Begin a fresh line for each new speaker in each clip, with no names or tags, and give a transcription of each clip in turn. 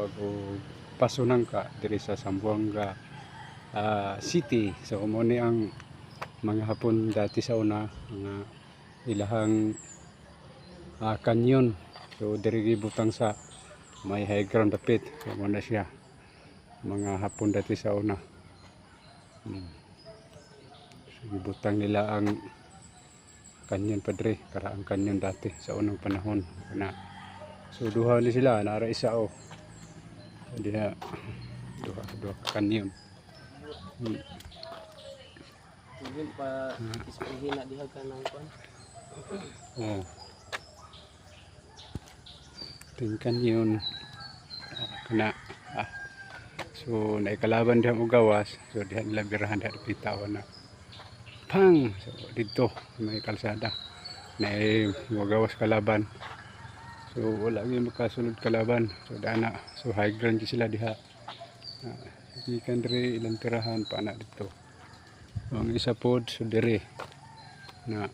tawag og Pasunangka diri sa Zamboanga City. So mo ni ang mga Hapon dati sa una, mga ilahang kanyon. So diri gibutang sa may high ground dapit. So mo na siya mga Hapon dati sa una. So gibutang nila ang kanyon padre, para ang kanyon dati sa unang panahon na. So duha ni sila, nara isa o. So diha duha kanyon.
Hindi pa isprihin na diha ka ng kwan.
Oh. Ting kanyon. Kana so naikalaban diha mo gawas. So diha nila birahan diha bitawan na. Pang! So dito may kalsada. Na gawas kalaban. So wala gyud makasulod kalaban. So dana, so high ground sila diha. Ikan diri ilang tirahan pa na dito. Ang isa pod so diri na.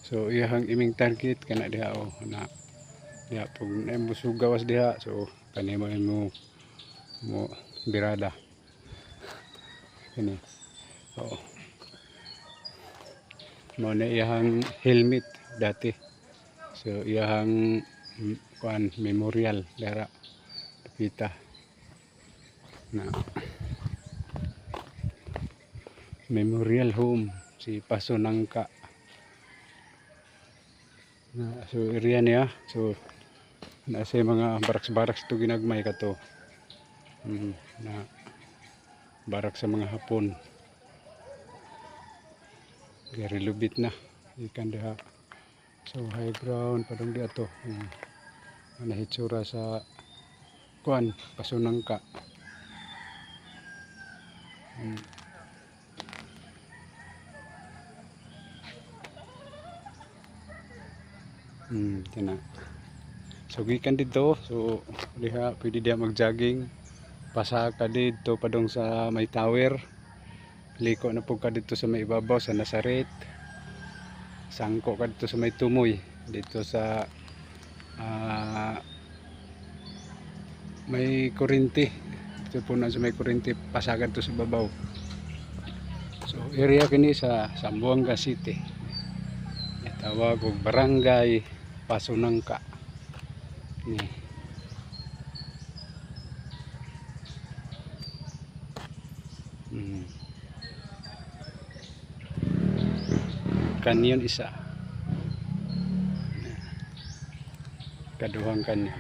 So iyang iming target kana diha o na. Diha pag naimbuso gawas diha, so kanimo mo birada. Kini. So mo na iyang helmet dati. So iyang kuan memorial dara kita na memorial home si Pasunangka na. So area niya, so nasa mga baraks-baraks to ginagmay kato na barak sa mga Hapon. Gari lubit na ikan diha. So high ground padung di ato. Nahitsura sa kuan Pasunangka. Tina. So gikan dito, so diha pwede diha mag-jogging. Pasa ka dito padung sa may tower. Liko na po ka dito sa may ibabaw sa Nazaret. Sangko ka dito sa may Tumoy, dito sa may kurinti. Dito po na sa may kurinti, pasagan to sa babaw. So area kini sa Zamboanga City. Tawag og Barangay Pasunangka. Ni. Kanyon isa. Kaduhang kanyon.